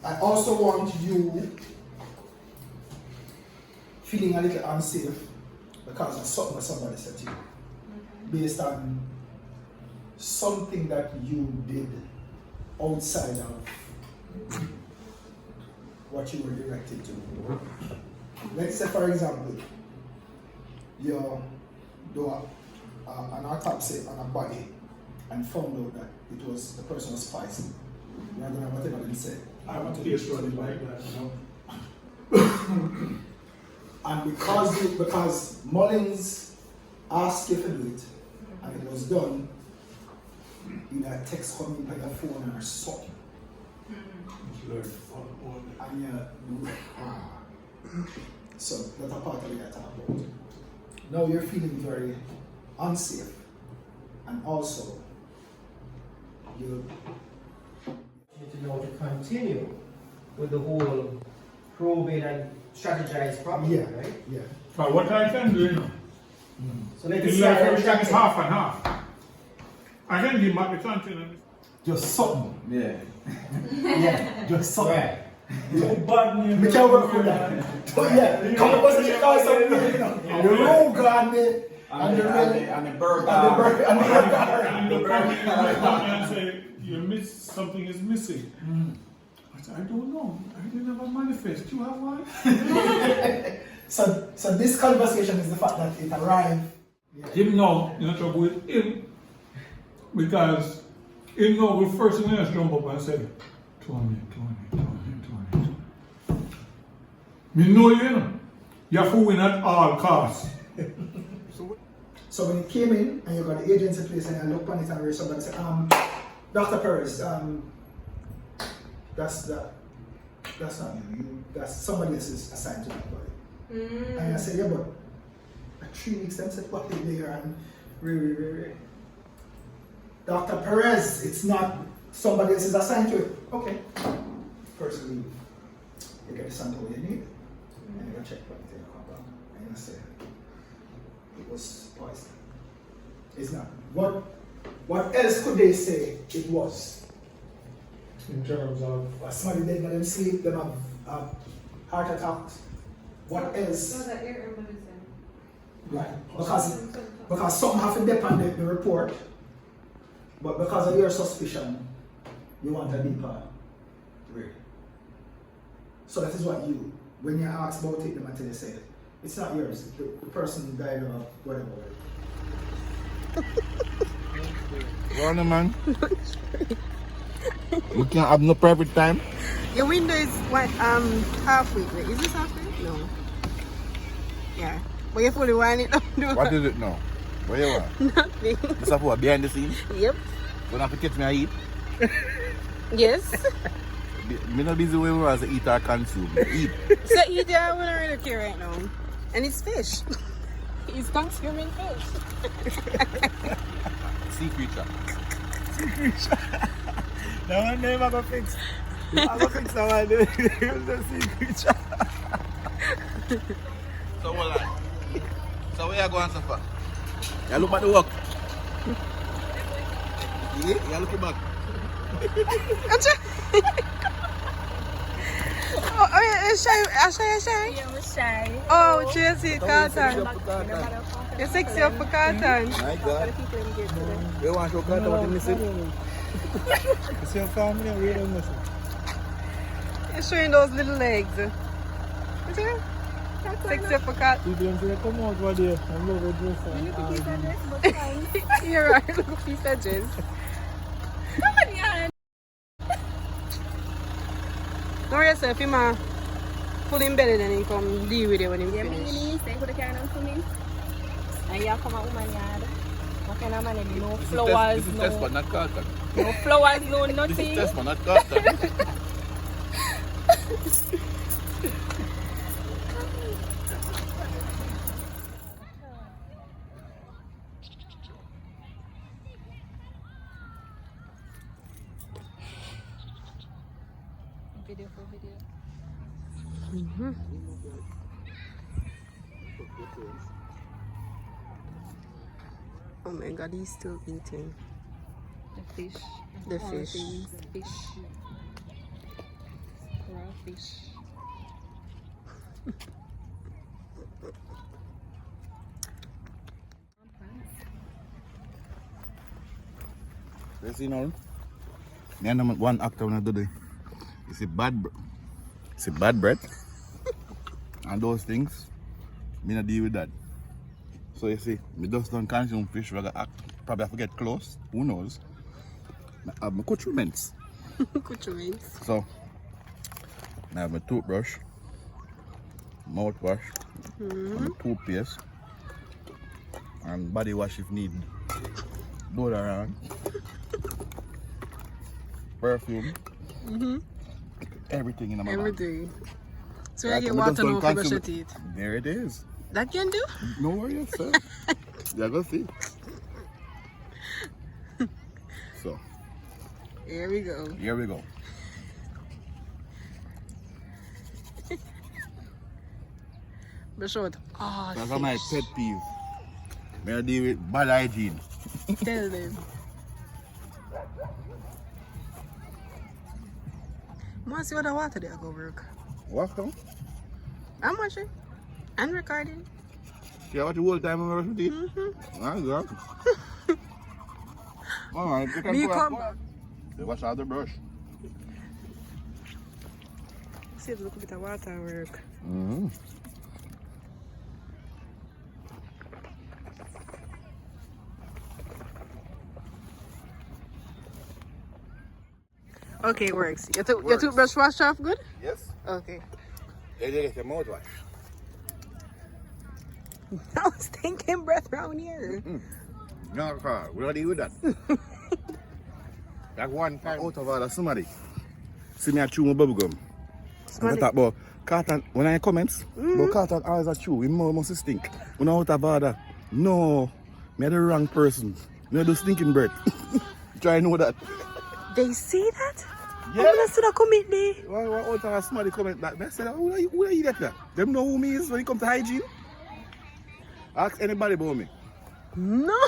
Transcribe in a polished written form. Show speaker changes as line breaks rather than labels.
I also want you feeling a little unsafe because of something that somebody said to you. Based on something that you did outside of what you were directed to. Let's say, for example, you do an autopsy on a body and found out that it was the person was poisoned. You're not going to whatever they said.
I want to case running like that, you know.
And because Mullins asked you to do it, and it was done, you had a text coming by your phone or something. And so that's a part of it I talk about. Now you're feeling very unsafe, and also you
to know to continue with the whole probate and strategize properly, right?
Yeah.
But what I can do, you know,
So let's
it's like everything is half and half. I can give back the content.
Just something.
Yeah.
Yeah, just something.
Right.
No bad name.
We can work with that. So yeah, come up with something, you know. The rogue on it, and the
burger.
and
And the and say, you miss something is missing. I said, I don't know. I didn't have a manifest. You have one?
So this conversation is the fact that it arrived. Yeah.
Him now, you're in trouble with him. Because him now will first thing else jump up and say, 20. Me know you know. You have to win at all costs.
So when you came in and you got the agency place and you look on it and raise somebody say, Dr. Perez, that's not you. That's somebody else is assigned to that body. And I say, yeah, but a 3 weeks then said what they there and really. Dr. Perez, it's not somebody else is assigned to it. Okay. First leave. You get the sample you need. And you go check what they come back. And you say it was poison. It's not. What else could they say it was?
In terms of
Somebody dead, let them sleep, them have heart attacks. What else?
So that ear embolism.
Right. Because something have to depend on the report. But because of your suspicion, you want a deeper read. So that is what you, when you ask about it, them until they say it's not yours. The person died of whatever.
Run, man. We can't have no private time.
Your window is what halfway. Wait, is this halfway? No. Yeah. But you fully wind it up.
What is it now? Where you are?
Nothing.
This is what behind the scenes.
Yep.
Don't have to catch me I eat.
Yes.
Me not busy when we was eat or consume. Eat.
So eat I want to really care right now. And it's fish. He's consuming fish.
Sea creature.
That one never go fix. I'm gonna fix that one. It's a sea creature.
So hold on. So where you going so far? You look at the work. Yeah, you looking back.
Oh, shy.
Yeah, I'm shy.
Oh, Jesse, Carlton. You're sexy up for Carlton.
My God. You want to show Carter what you missing?
It's your family, we don't miss it.
You're showing those little legs. See? Sexy up for Carlton.
People don't say, come out over there. I'm over
You look a piece of dress, but fine.
You're right. Look at piece of dress.
Come on, Jan.
Don't worry yourself, you man. Pull him belly then he come deal with it when he
Yeah, me
finish.
need to put the can on for me. And you come out with my yard. What kind of man? No flowers,
This is test, but not Carter.
no flowers, no
This
nothing.
is test, but not Carter.
Video for video.
Oh my god, he's still eating
The fish.
the
All
fish.
things fish.
fish.
You see now? Me and one actor when I do the. You see bad bread. And those things, me not deal with that. So you see, me just don't consume fish, probably I forget close, who knows. I have my accoutrements.
Accoutrements.
So, I have my toothbrush, mouthwash, and my toothpaste, and body wash if need. Deodorant, perfume, everything in my bag.
Everything. So
Right,
I get
and me
water
just don't
now to brush
consume
your
it.
teeth.
There it is.
That can do?
No worries, sir. You're gonna see. So,
Here we go.
here we go.
Brush out. Oh,
That's my pet peeve. May I deal with bad hygiene.
Tell them. Want to see what the water there go work?
What come?
I'm watching. And recording.
Yeah, what the whole time I'm brushing teeth? Alright, girl. Alright, you can
Me
go
come
out.
back.
They wash out the brush.
See, look a bit of water work. Okay, it works. Your toothbrush wash off good?
Yes.
Okay.
Hey, they get your mouthwash.
I was thinking breath around here.
No, car. We don't deal with that. That one time out of order, somebody see me a chew my bubble gum.
Somebody-
I talk about Carton, when I comments, but Carton always a chew, we must stink. When I out of order, no, me the wrong person. Me do stinking breath. Try to know that.
They see that?
Yeah.
I'm gonna see that commit there.
Why out of somebody comment that? I said, who are you that? Them know who me is when it comes to hygiene? Ask anybody about me.
No.